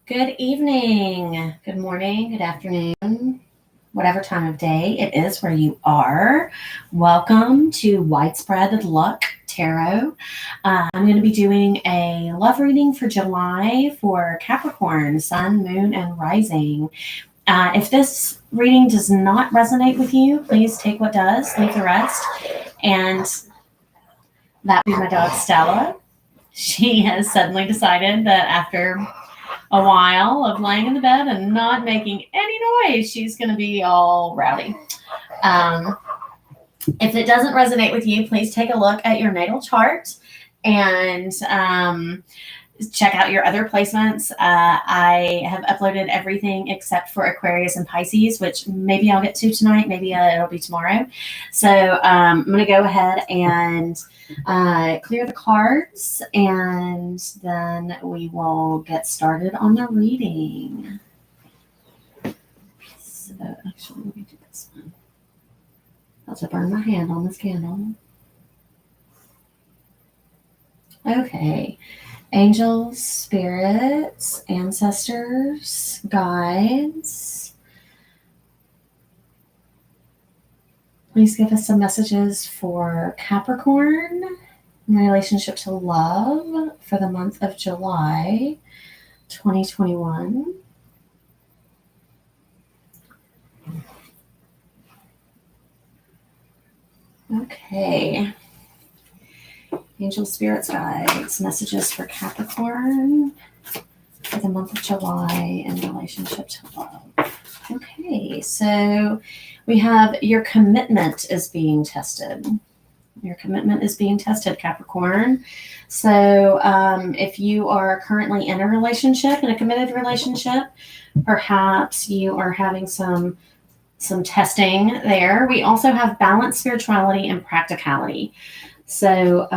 Good evening, good morning, good afternoon, whatever time of day it is where you are. Welcome to Widespread Luck Tarot. I'm going to be doing a love reading for July for Capricorn, Sun, Moon, and Rising. If this reading does not resonate with you, please take what does, leave the rest. And that would be my dog Stella. She has suddenly decided that after a while of laying in the bed and not making any noise, she's going to be all rowdy. If it doesn't resonate with you, please take a look at your natal chart and check out your other placements. I have uploaded everything except for Aquarius and Pisces, which maybe I'll get to tonight. Maybe it'll be tomorrow. So I'm going to go ahead and clear the cards, and then we will get started on the reading. So actually, let me do this one. I'll have to burn my hand on this candle. Okay. Angels, spirits, ancestors, guides. Please give us some messages for Capricorn in relationship to love for the month of July 2021. Okay. Angel, spirits, guides, messages for Capricorn for the month of July in relationship to love. Okay, so we have your commitment is being tested. Your commitment is being tested, Capricorn. So if you are currently in a relationship, in a committed relationship, perhaps you are having some testing there. We also have balance, spirituality, and practicality. So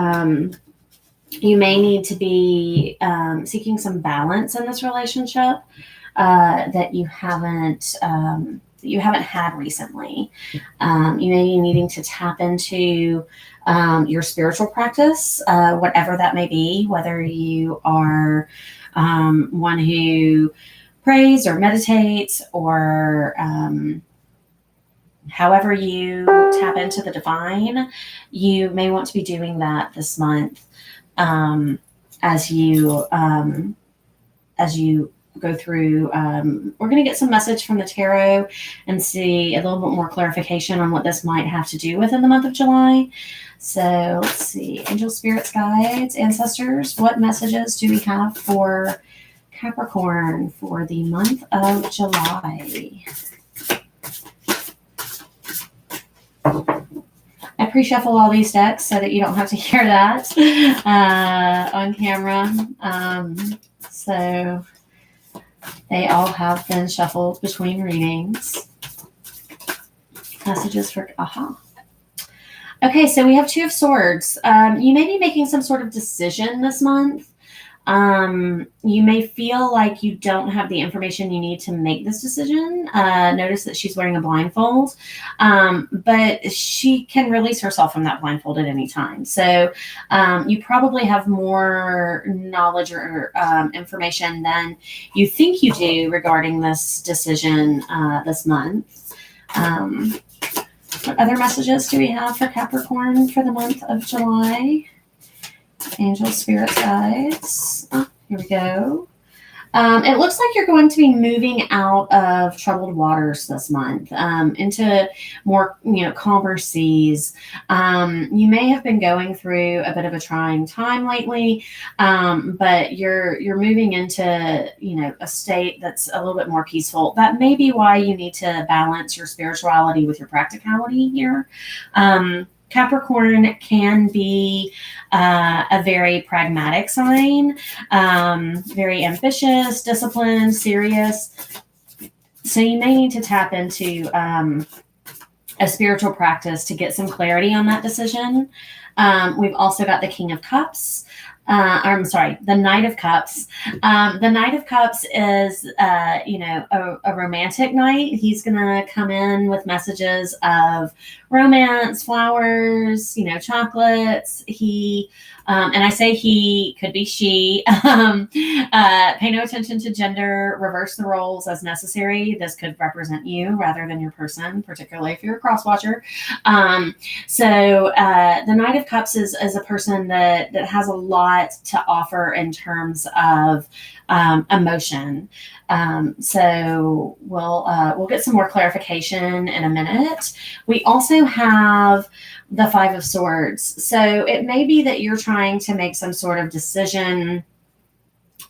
you may need to be seeking some balance in this relationship that you haven't had recently. You may be needing to tap into your spiritual practice, whatever that may be, whether you are one who prays or meditates or however you tap into the divine. You may want to be doing that this month as you go through. We're going to get some message from the tarot and see a little bit more clarification on what this might have to do with in the month of July. So let's see. Angel, spirits, guides, ancestors, what messages do we have for Capricorn for the month of July? I pre-shuffle all these decks so that you don't have to hear that on camera. So they all have been shuffled between readings. Messages for Okay, so we have Two of Swords. You may be making some sort of decision this month. You may feel like you don't have the information you need to make this decision. Notice that she's wearing a blindfold, but she can release herself from that blindfold at any time. So you probably have more knowledge or information than you think you do regarding this decision this month. What other messages do we have for Capricorn for the month of July? Angel, spirits, guides. Here we go. It looks like you're going to be moving out of troubled waters this month into more, calmer seas. You may have been going through a bit of a trying time lately, but you're moving into, a state that's a little bit more peaceful. That may be why you need to balance your spirituality with your practicality here. Capricorn can be a very pragmatic sign, very ambitious, disciplined, serious. So you may need to tap into a spiritual practice to get some clarity on that decision. We've also got the King of Cups. The Knight of Cups. The Knight of Cups is, a romantic knight. He's going to come in with messages of romance, flowers, chocolates. He And I say he, could be she. Pay no attention to gender, reverse the roles as necessary. This could represent you rather than your person, particularly if you're a cross watcher. The Knight of Cups is a person that has a lot to offer in terms of emotion. So we'll get some more clarification in a minute. We also have the Five of Swords. So it may be that you're trying to make some sort of decision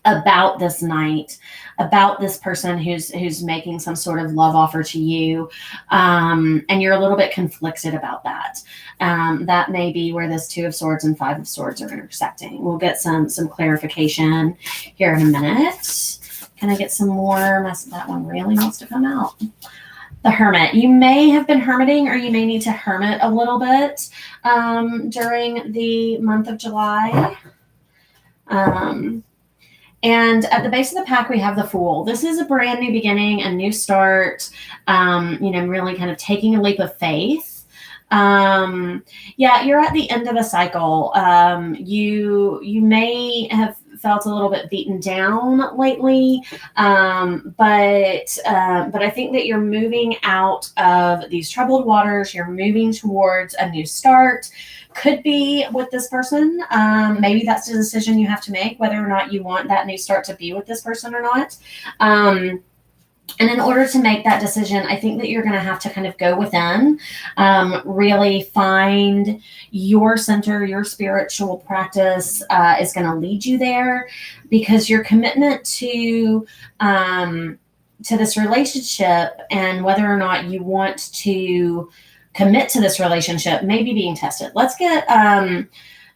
about this knight, about this person who's making some sort of love offer to you, and you're a little bit conflicted about that. That may be where this Two of Swords and Five of Swords are intersecting. We'll get some clarification here in a minute. Can I get some more? That one really wants to come out. The Hermit. You may have been hermiting, or you may need to hermit a little bit during the month of July. And at the base of the pack, we have the Fool. This is a brand new beginning, a new start, really kind of taking a leap of faith. You're at the end of a cycle. You may have felt a little bit beaten down lately, but I think that you're moving out of these troubled waters. You're moving towards a new start. Could be with this person. Maybe that's the decision you have to make, whether or not you want that new start to be with this person or not. And in order to make that decision, I think that you're going to have to kind of go within, really find your center, your spiritual practice is going to lead you there, because your commitment to this relationship and whether or not you want to commit to this relationship may be being tested. Let's get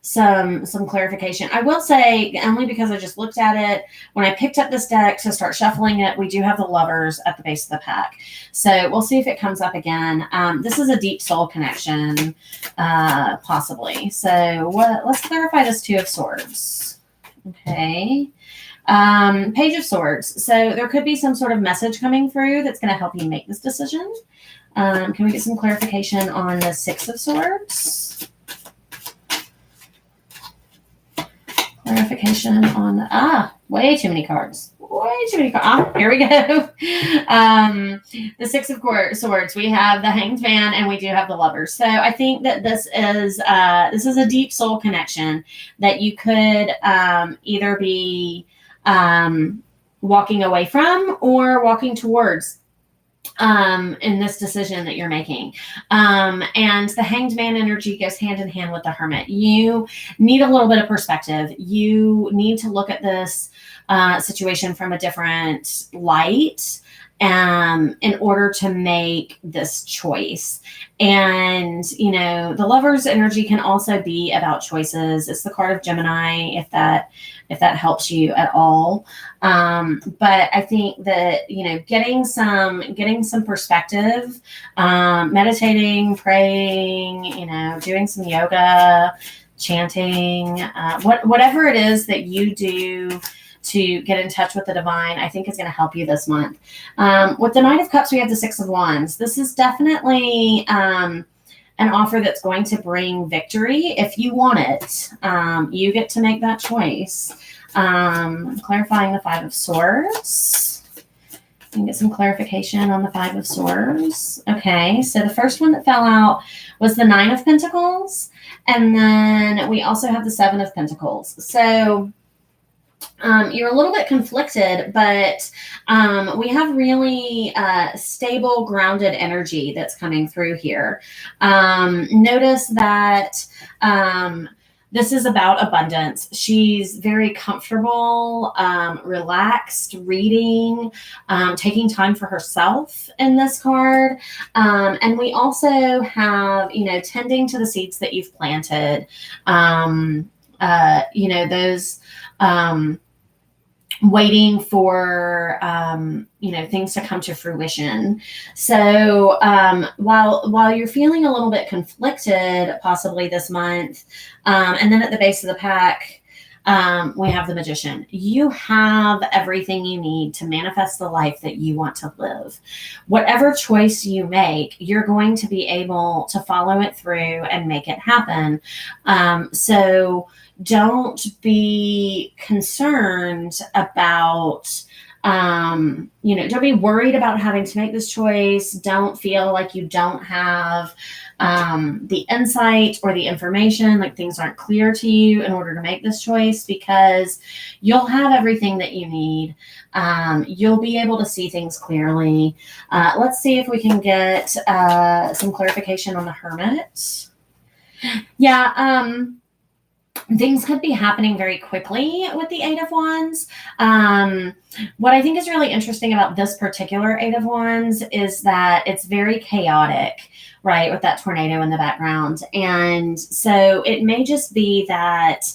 some clarification. I will say, only because I just looked at it, when I picked up this deck to start shuffling it, we do have the Lovers at the base of the pack. So we'll see if it comes up again. This is a deep soul connection, possibly. So let's clarify this Two of Swords. Okay. Page of Swords. So there could be some sort of message coming through that's going to help you make this decision. Can we get some clarification on the Six of Swords? Clarification on way too many cards. Way too many cards. Here we go. The Six of Swords. We have the Hanged Man, and we do have the Lovers. So I think that this is a deep soul connection that you could either be walking away from or walking towards in this decision that you're making. And the Hanged Man energy goes hand in hand with the Hermit. You need a little bit of perspective. You need to look at this situation from a different light in order to make this choice. And, the Lover's energy can also be about choices. It's the card of Gemini, if that helps you at all. But I think that, getting some perspective, meditating, praying, doing some yoga, chanting, whatever it is that you do to get in touch with the divine, I think is going to help you this month. With the Knight of Cups, we have the Six of Wands. This is definitely an offer that's going to bring victory if you want it. You get to make that choice. Clarifying the Five of Swords. You can get some clarification on the Five of Swords. Okay, so the first one that fell out was the Nine of Pentacles, and then we also have the Seven of Pentacles. So you're a little bit conflicted, but we have really stable, grounded energy that's coming through here. Notice that this is about abundance. She's very comfortable, relaxed, reading, taking time for herself in this card. And we also have, tending to the seeds that you've planted. Those waiting for things to come to fruition. So while you're feeling a little bit conflicted possibly this month, and then at the base of the pack We have the Magician. You have everything you need to manifest the life that you want to live. Whatever choice you make, you're going to be able to follow it through and make it happen. So don't be concerned about, don't be worried about having to make this choice. Don't feel like you don't have the insight or the information, like things aren't clear to you in order to make this choice, because you'll have everything that you need. You'll be able to see things clearly. Let's see if we can get some clarification on the Hermit. Yeah, things could be happening very quickly with the Eight of Wands. What I think is really interesting about this particular Eight of Wands is that it's very chaotic, right, with that tornado in the background. And so it may just be that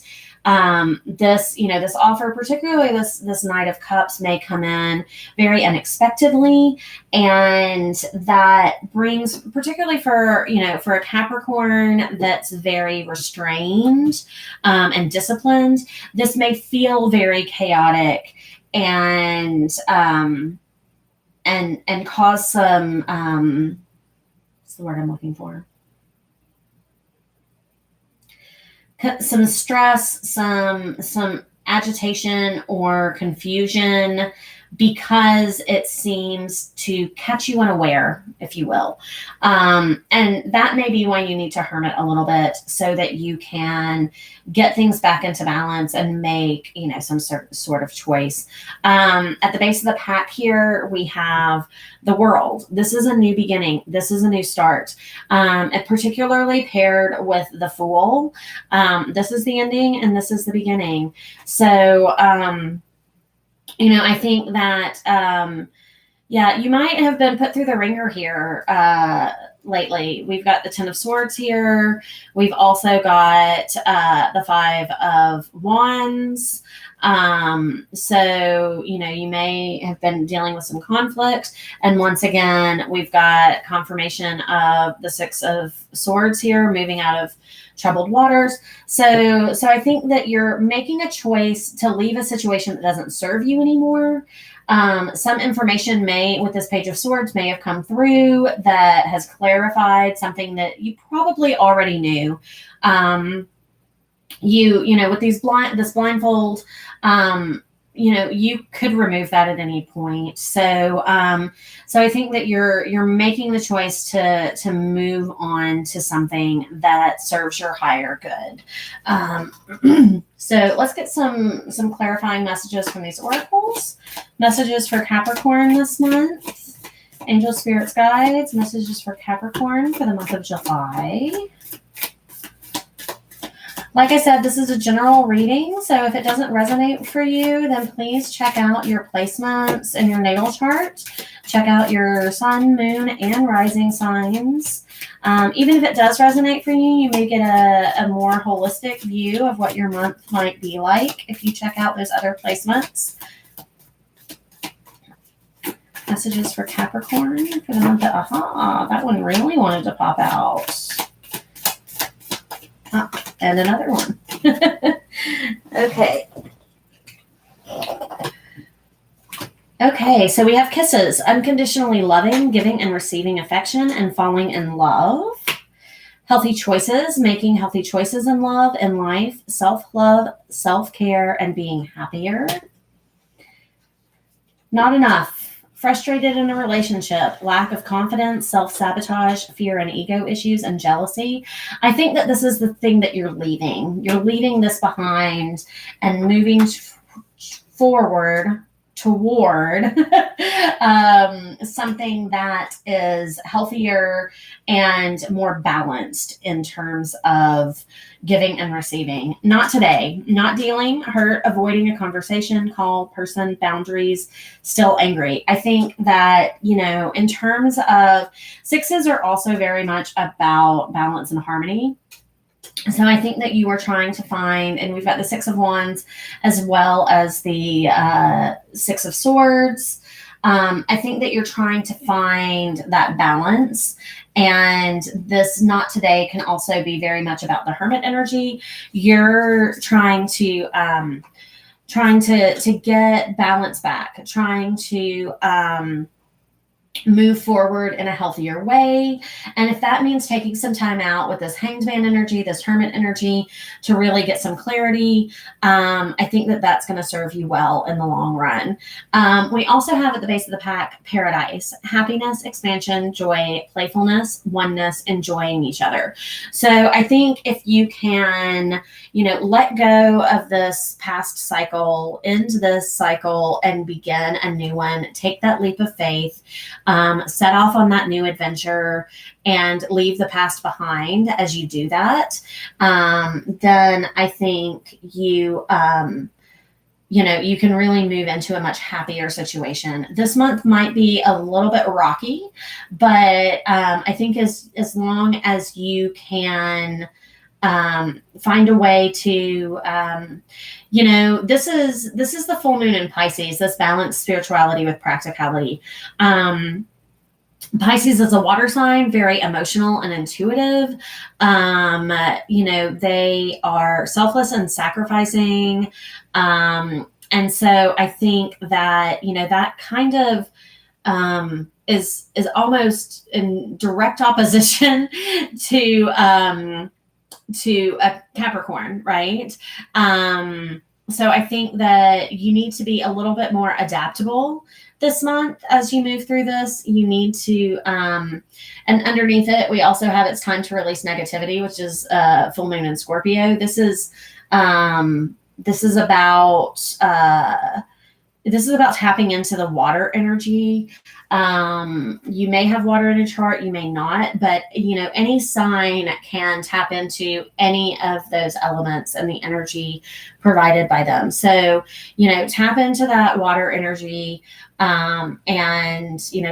this offer, particularly this Knight of Cups, may come in very unexpectedly, and that brings, particularly for a Capricorn that's very restrained and disciplined, this may feel very chaotic and cause some what's the word I'm looking for? Some stress, some agitation or confusion, because it seems to catch you unaware, if you will. And that may be why you need to hermit a little bit, so that you can get things back into balance and make, some sort of choice. At the base of the pack here, we have the World. This is a new beginning. This is a new start. And particularly paired with the Fool. This is the ending and this is the beginning. So, I think that, you might have been put through the ringer here lately. We've got the Ten of Swords here. We've also got the Five of Wands. So, you may have been dealing with some conflict. And once again, we've got confirmation of the Six of Swords here, moving out of troubled waters. So I think that you're making a choice to leave a situation that doesn't serve you anymore. Some information with this Page of Swords may have come through that has clarified something that you probably already knew. With this blindfold, you could remove that at any point. So I think that you're making the choice to move on to something that serves your higher good. So let's get some clarifying messages from these oracles. Messages for Capricorn this month. Angel, spirits, guides. Messages for Capricorn for the month of July. Like I said, this is a general reading, so if it doesn't resonate for you, then please check out your placements in your natal chart. Check out your sun, moon, and rising signs. Even if it does resonate for you, you may get a more holistic view of what your month might be like if you check out those other placements. Messages for Capricorn for the month of, that one really wanted to pop out. And another one. Okay. Okay, so we have kisses. Unconditionally loving, giving and receiving affection, and falling in love. Healthy choices, making healthy choices in love and life. Self-love, self-care, and being happier. Not enough. Frustrated in a relationship, lack of confidence, self-sabotage, fear and ego issues, and jealousy. I think that this is the thing that you're leaving. You're leaving this behind and moving forward toward something that is healthier and more balanced in terms of giving and receiving. Not today. Not dealing, hurt, avoiding a conversation, call, person, boundaries, still angry. I think that, in terms of sixes are also very much about balance and harmony. So I think that you are trying to find, and we've got the Six of Wands as well as the Six of Swords. I think that you're trying to find that balance. And this not today can also be very much about the hermit energy. You're trying to get balance back, trying to move forward in a healthier way. And if that means taking some time out with this hanged man energy, this hermit energy, to really get some clarity, I think that that's going to serve you well in the long run. We also have at the base of the pack paradise, happiness, expansion, joy, playfulness, oneness, enjoying each other. So I think if you can, let go of this past cycle, end this cycle, and begin a new one, take that leap of faith, set off on that new adventure, and leave the past behind as you do that, then I think you can really move into a much happier situation. This month might be a little bit rocky, but I think as long as you can find a way to, this is the full moon in Pisces, this balanced spirituality with practicality. Pisces is a water sign, very emotional and intuitive. They are selfless and sacrificing. And so I think that, that kind of is almost in direct opposition to a Capricorn, right? So I think that you need to be a little bit more adaptable this month as you move through this. You need to, and underneath it, we also have it's time to release negativity, which is full moon in Scorpio. This is about tapping into the water energy. You may have water in a chart, you may not, but any sign can tap into any of those elements and the energy provided by them. So, tap into that water energy, and,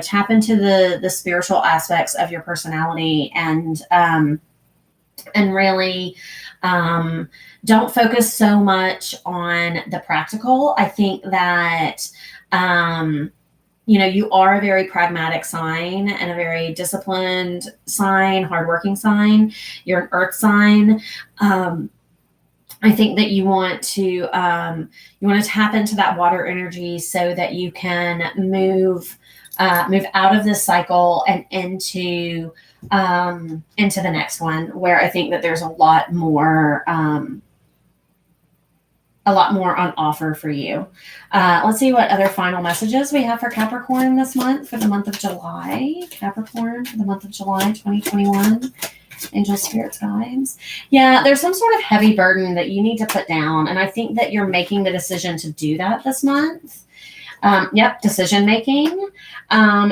tap into the spiritual aspects of your personality, and really, don't focus so much on the practical. I think that, you are a very pragmatic sign and a very disciplined sign, hardworking sign. You're an earth sign. I think that you want to tap into that water energy so that you can move out of this cycle and into the next one, where I think that there's a lot more on offer for you. Let's see what other final messages we have for Capricorn this month, for the month of July. Capricorn for the month of July 2021. Angel, spirits, guides. Yeah, there's some sort of heavy burden that you need to put down, and I think that you're making the decision to do that this month. Decision making.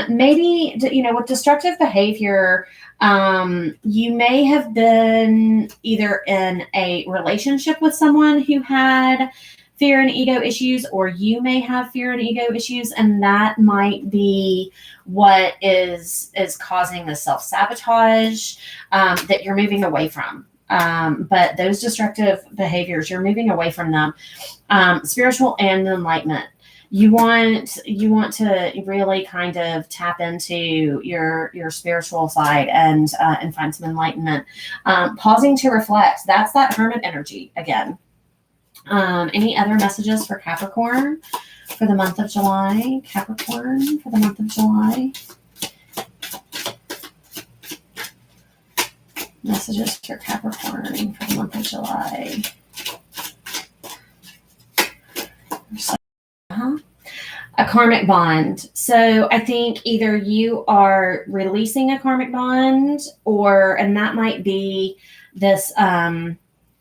Maybe, with destructive behavior, you may have been either in a relationship with someone who had fear and ego issues, or you may have fear and ego issues, and that might be what is causing the self-sabotage that you're moving away from. But those destructive behaviors, you're moving away from them. Spiritual and enlightenment. You want to really kind of tap into your spiritual side and find some enlightenment. Pausing to reflect. That's that hermit energy again. Any other messages for Capricorn for the month of July? Capricorn for the month of July. Messages for Capricorn for the month of July. A karmic bond. So I think either you are releasing a karmic bond, and that might be this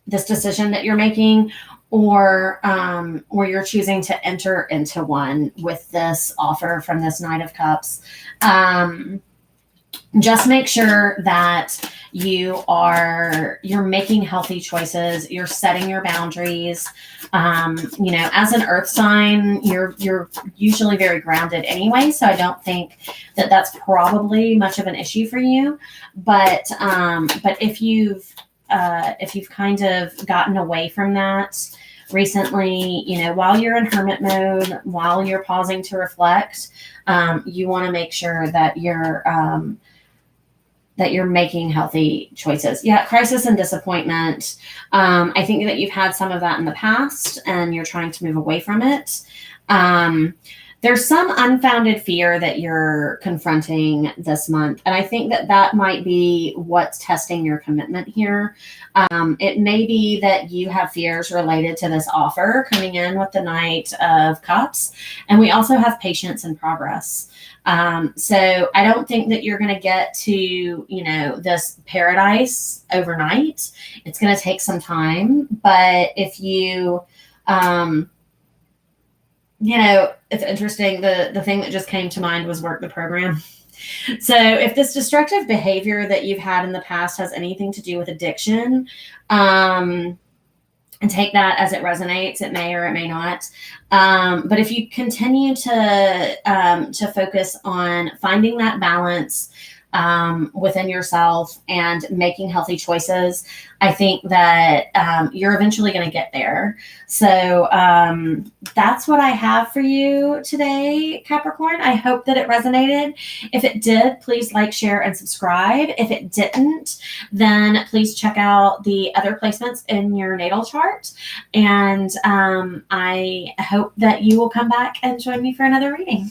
decision that you're making, or you're choosing to enter into one with this offer from this Knight of Cups. Just make sure that you're making healthy choices. You're setting your boundaries. As an earth sign, you're usually very grounded anyway. So I don't think that that's probably much of an issue for you. But if you've kind of gotten away from that, recently, while you're in hermit mode, while you're pausing to reflect, you want to make sure that you're making healthy choices. Yeah, crisis and disappointment. I think that you've had some of that in the past and you're trying to move away from it. There's some unfounded fear that you're confronting this month. And I think that might be what's testing your commitment here. It may be that you have fears related to this offer coming in with the Knight of Cups. And we also have patience and progress. So I don't think that you're going to get to, this paradise overnight. It's going to take some time. But if you, it's interesting. The thing that just came to mind was work the program. So if this destructive behavior that you've had in the past has anything to do with addiction, and take that as it resonates, it may or it may not. But if you continue to focus on finding that balance within yourself and making healthy choices, I think that you're eventually going to get there. So that's what I have for you today, Capricorn. I hope that it resonated. If it did, please like, share, and subscribe. If it didn't, then please check out the other placements in your natal chart. And I hope that you will come back and join me for another reading.